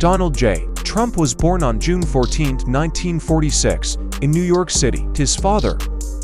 Donald J. Trump was born on June 14, 1946, in New York City. His father,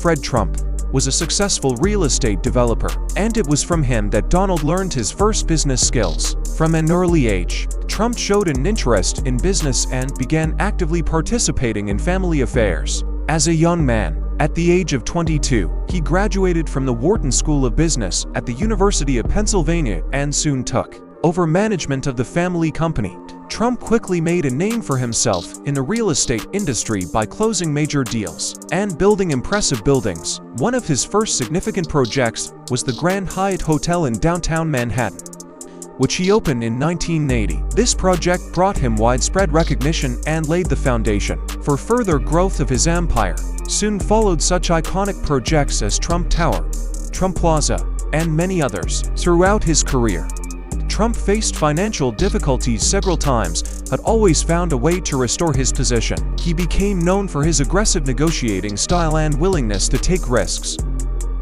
Fred Trump, was a successful real estate developer, and it was from him that Donald learned his first business skills. From an early age, Trump showed an interest in business and began actively participating in family affairs. As a young man, at the age of 22, he graduated from the Wharton School of Business at the University of Pennsylvania and soon took over management of the family company. Trump quickly made a name for himself in the real estate industry by closing major deals and building impressive buildings. One of his first significant projects was the Grand Hyatt Hotel in downtown Manhattan, which he opened in 1980. This project brought him widespread recognition and laid the foundation for further growth of his empire. Soon followed such iconic projects as Trump Tower, Trump Plaza, and many others. Throughout his career, Trump faced financial difficulties several times, but always found a way to restore his position. He became known for his aggressive negotiating style and willingness to take risks.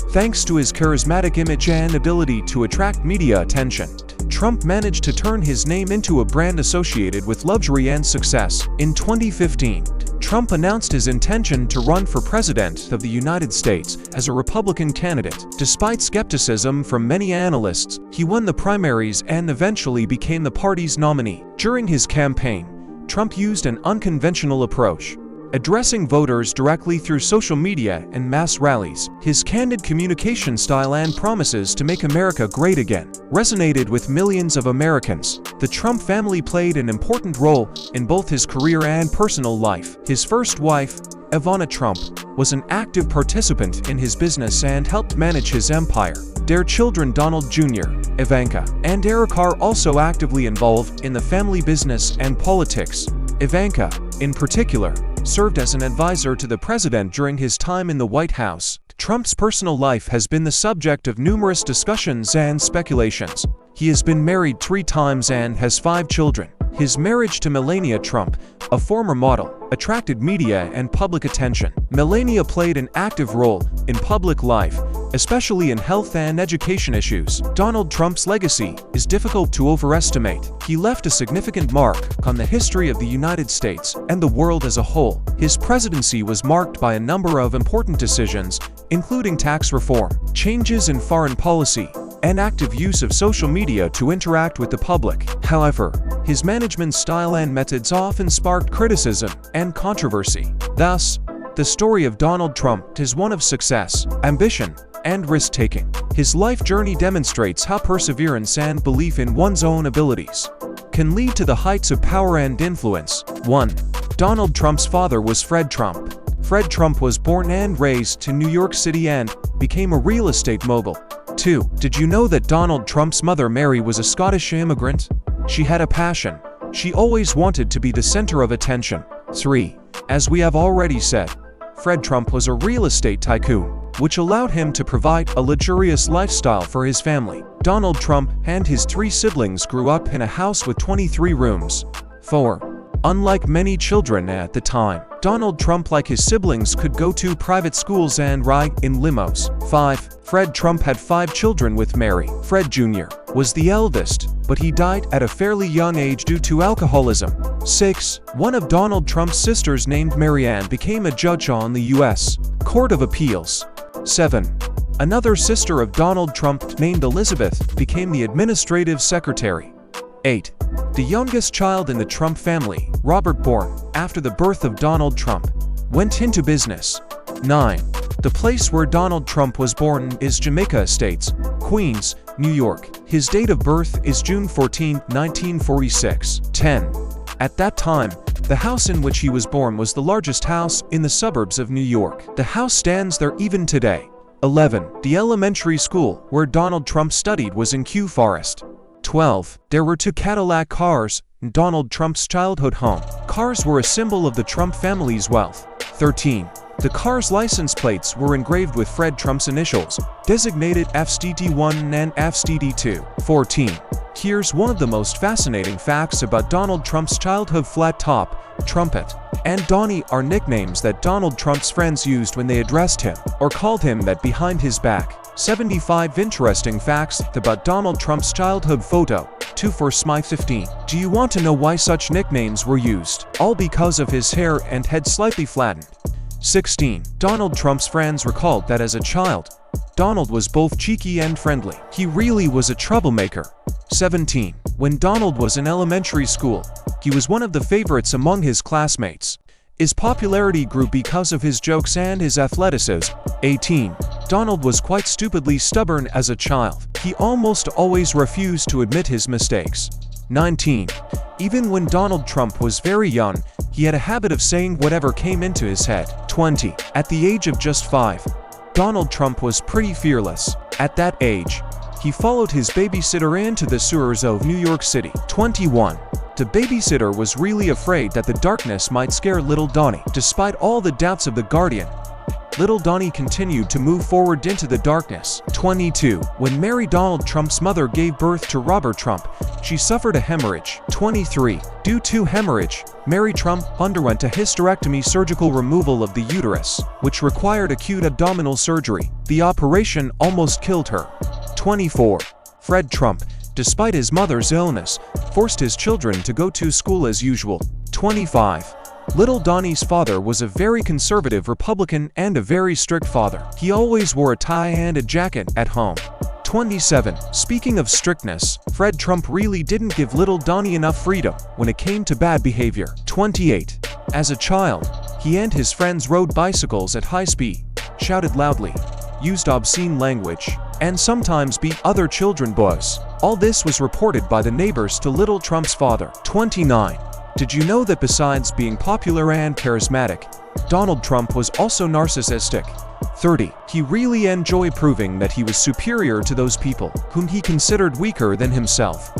Thanks to his charismatic image and ability to attract media attention, Trump managed to turn his name into a brand associated with luxury and success. In 2015, Trump announced his intention to run for president of the United States as a Republican candidate. Despite skepticism from many analysts, he won the primaries and eventually became the party's nominee. During his campaign, Trump used an unconventional approach, addressing voters directly through social media and mass rallies. His candid communication style and promises to make America great again resonated with millions of Americans. The Trump family played an important role in both his career and personal life. His first wife, Ivana Trump, was an active participant in his business and helped manage his empire. Their children Donald Jr., Ivanka, and Eric are also actively involved in the family business and politics. Ivanka, in particular, served as an advisor to the president during his time in the White House. Trump's personal life has been the subject of numerous discussions and speculations. He has been married 3 times and has 5 children. His marriage to Melania Trump, a former model, attracted media and public attention. Melania played an active role in public life, especially in health and education issues. Donald Trump's legacy is difficult to overestimate. He left a significant mark on the history of the United States and the world as a whole. His presidency was marked by a number of important decisions, including tax reform, changes in foreign policy, and active use of social media to interact with the public. However, his management style and methods often sparked criticism and controversy. Thus, the story of Donald Trump is one of success, ambition, and risk-taking. His life journey demonstrates how perseverance and belief in one's own abilities can lead to the heights of power and influence. 1. Donald Trump's father was Fred Trump. Fred Trump was born and raised in New York City and became a real estate mogul. 2. Did you know that Donald Trump's mother Mary was a Scottish immigrant? She had a passion. She always wanted to be the center of attention. 3. As we have already said, Fred Trump was a real estate tycoon, which allowed him to provide a luxurious lifestyle for his family. Donald Trump and his 3 siblings grew up in a house with 23 rooms. 4. Unlike many children at the time, Donald Trump, like his siblings, could go to private schools and ride in limos. 5. Fred Trump had 5 children with Mary. Fred Jr. was the eldest, but he died at a fairly young age due to alcoholism. 6. One of Donald Trump's sisters, named Marianne, became a judge on the U.S. Court of Appeals. 7. Another sister of Donald Trump, named Elizabeth, became the administrative secretary. 8. The youngest child in the Trump family, Robert, born after the birth of Donald Trump, went into business. 9. The place where Donald Trump was born is Jamaica Estates, Queens, New York. His date of birth is June 14, 1946. 10. At that time, the house in which he was born was the largest house in the suburbs of New York. The house stands there even today. 11. The elementary school where Donald Trump studied was in Kew Forest. 12. There were 2 Cadillac cars in Donald Trump's childhood home. Cars were a symbol of the Trump family's wealth. 13. The car's license plates were engraved with Fred Trump's initials, designated FSTD1 and FSTD2. 14. Here's one of the most fascinating facts about Donald Trump's childhood: Flat Top, Trumpet, and Donnie are nicknames that Donald Trump's friends used when they addressed him or called him that behind his back. 75 interesting facts about Donald Trump's childhood photo. 2 for Smy 15. Do you want to know why such nicknames were used? All because of his hair and head slightly flattened. 16. Donald Trump's friends recalled that as a child, Donald was both cheeky and friendly. He really was a troublemaker. 17. When Donald was in elementary school, he was one of the favorites among his classmates. His popularity grew because of his jokes and his athleticism. 18. Donald was quite stupidly stubborn as a child. He almost always refused to admit his mistakes. 19. Even when Donald Trump was very young, he had a habit of saying whatever came into his head. 20. At the age of just 5, Donald Trump was pretty fearless. At that age, he followed his babysitter into the sewers of New York City. 21. The babysitter was really afraid that the darkness might scare little Donnie. Despite all the doubts of the guardian, little Donnie continued to move forward into the darkness. 22. When Mary Donald Trump's mother gave birth to Robert Trump, she suffered a hemorrhage. 23. Due to hemorrhage, Mary Trump underwent a hysterectomy, surgical removal of the uterus, which required acute abdominal surgery. The operation almost killed her. 24. Fred Trump, despite his mother's illness, forced his children to go to school as usual. 25. Little Donnie's father was a very conservative Republican and a very strict father. He always wore a tie and a jacket at home. 27. Speaking of strictness, Fred Trump really didn't give little Donnie enough freedom when it came to bad behavior. 28. As a child, he and his friends rode bicycles at high speed, shouted loudly, used obscene language, and sometimes beat other children boys. All this was reported by the neighbors to little Trump's father. 29. Did you know that besides being popular and charismatic, Donald Trump was also narcissistic? 30. He really enjoyed proving that he was superior to those people whom he considered weaker than himself.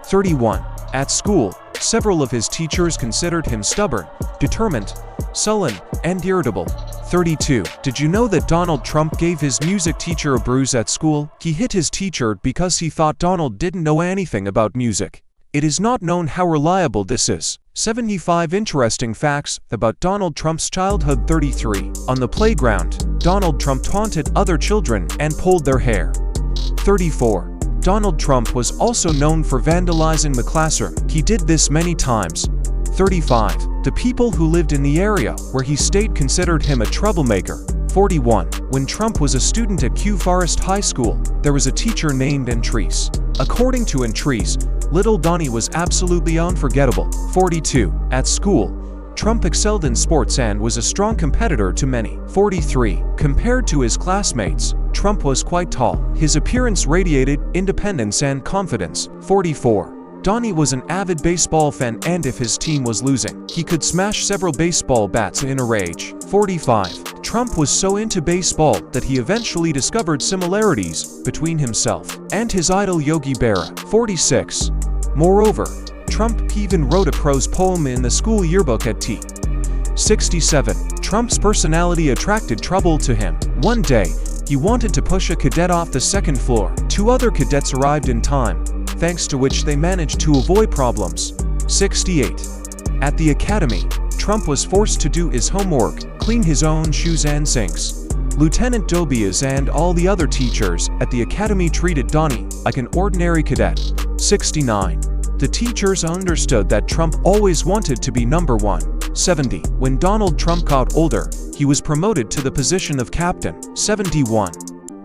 31. At school, several of his teachers considered him stubborn, determined, sullen, and irritable. 32. Did you know that Donald Trump gave his music teacher a bruise at school? He hit his teacher because he thought Donald didn't know anything about music. It is not known how reliable this is. 75 interesting facts about Donald Trump's childhood. 33. On the playground, Donald Trump taunted other children and pulled their hair. 34. Donald Trump was also known for vandalizing the classroom. He did this many times. 35. The people who lived in the area where he stayed considered him a troublemaker. 41. When Trump was a student at Kew Forest High School, there was a teacher named Entrice. According to Entrice, little Donnie was absolutely unforgettable. 42. At school, Trump excelled in sports and was a strong competitor to many. 43. Compared to his classmates, Trump was quite tall. His appearance radiated independence and confidence. 44. Donnie was an avid baseball fan, and if his team was losing, he could smash several baseball bats in a rage. 45. Trump was so into baseball that he eventually discovered similarities between himself and his idol Yogi Berra. 46. Moreover, Trump even wrote a prose poem in the school yearbook at T. 67. Trump's personality attracted trouble to him. One day, he wanted to push a cadet off the second floor. 2 other cadets arrived in time, thanks to which they managed to avoid problems. 68. At the academy, Trump was forced to do his homework, clean his own shoes and sinks. Lieutenant Dobias and all the other teachers at the academy treated Donnie like an ordinary cadet. 69. The teachers understood that Trump always wanted to be number 1. 70. When Donald Trump got older, he was promoted to the position of captain. 71.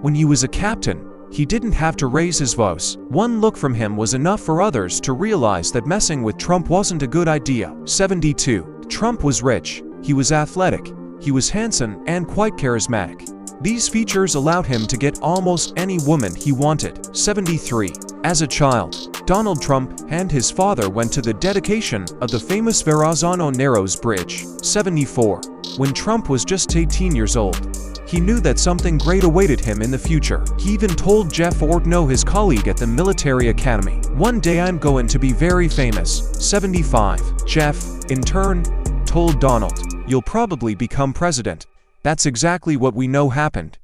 When he was a captain, he didn't have to raise his voice. One look from him was enough for others to realize that messing with Trump wasn't a good idea. 72. Trump was rich, he was athletic, he was handsome and quite charismatic. These features allowed him to get almost any woman he wanted. 73. As a child, Donald Trump and his father went to the dedication of the famous Verrazano Narrows Bridge. 74. When Trump was just 18 years old, he knew that something great awaited him in the future. He even told Jeff Ortno, his colleague at the military academy, "One day I'm going to be very famous." 75. Jeff, in turn, told Donald, "You'll probably become president." That's exactly what we know happened.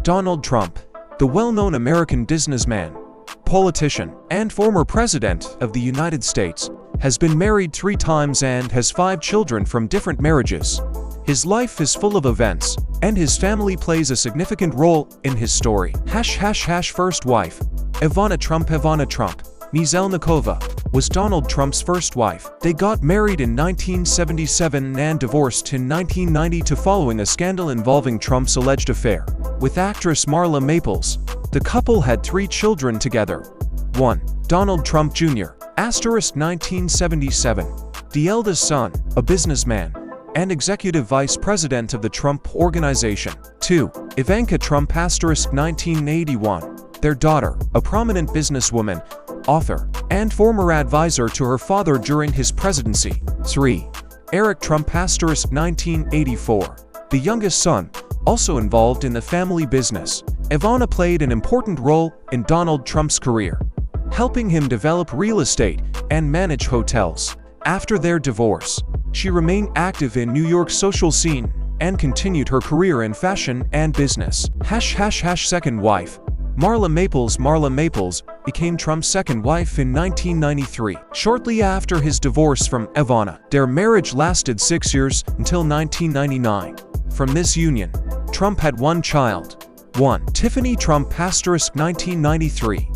Donald Trump, the well-known American businessman, politician, and former president of the United States, has been married 3 times and has 5 children from different marriages. His life is full of events, and his family plays a significant role in his story. First wife. Ivana Trump Nizelnikova was Donald Trump's first wife. They got married in 1977 and divorced in 1992 following a scandal involving Trump's alleged affair with actress Marla Maples. The couple had 3 children together. 1. Donald Trump Jr. * 1977. The eldest son, a businessman and executive vice president of the Trump Organization. 2. Ivanka Trump * 1981. Their daughter, a prominent businesswoman, author, and former advisor to her father during his presidency. 3. Eric Trump * 1984. The youngest son, also involved in the family business. Ivana played an important role in Donald Trump's career, helping him develop real estate and manage hotels. After their divorce, she remained active in New York's social scene and continued her career in fashion and business. Second wife. Marla Maples became Trump's second wife in 1993, shortly after his divorce from Ivana. Their marriage lasted 6 years until 1999. From this union, Trump had 1 child. 1. Tiffany Trump * 1993.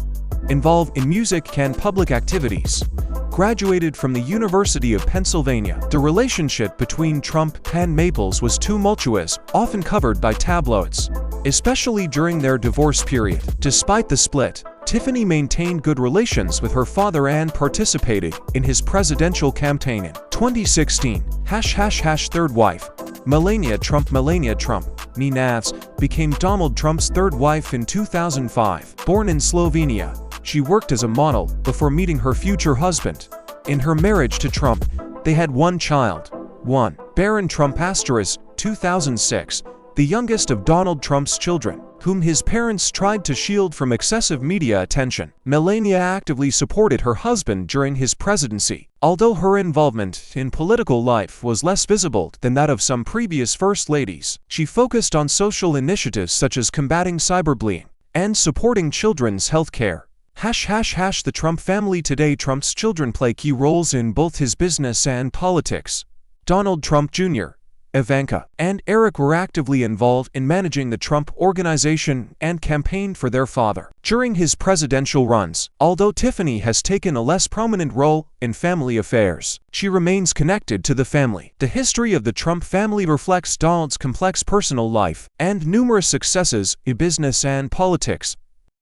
Involved in music and public activities. Graduated from the University of Pennsylvania. The relationship between Trump and Maples was tumultuous, often covered by tabloids, especially during their divorce period. Despite the split, Tiffany maintained good relations with her father and participated in his presidential campaign in 2016. Third wife. Melania Trump Ninav became Donald Trump's third wife in 2005. Born in Slovenia, she worked as a model before meeting her future husband. In her marriage to Trump, they had 1 child. 1. Barron Trump * 2006, the youngest of Donald Trump's children, whom his parents tried to shield from excessive media attention. Melania actively supported her husband during his presidency, although her involvement in political life was less visible than that of some previous first ladies. She focused on social initiatives such as combating cyberbullying and supporting children's health care. The Trump family today. Trump's children play key roles in both his business and politics. Donald Trump Jr., Ivanka, and Eric were actively involved in managing the Trump Organization and campaigned for their father during his presidential runs. Although Tiffany has taken a less prominent role in family affairs, she remains connected to the family. The history of the Trump family reflects Donald's complex personal life and numerous successes in business and politics.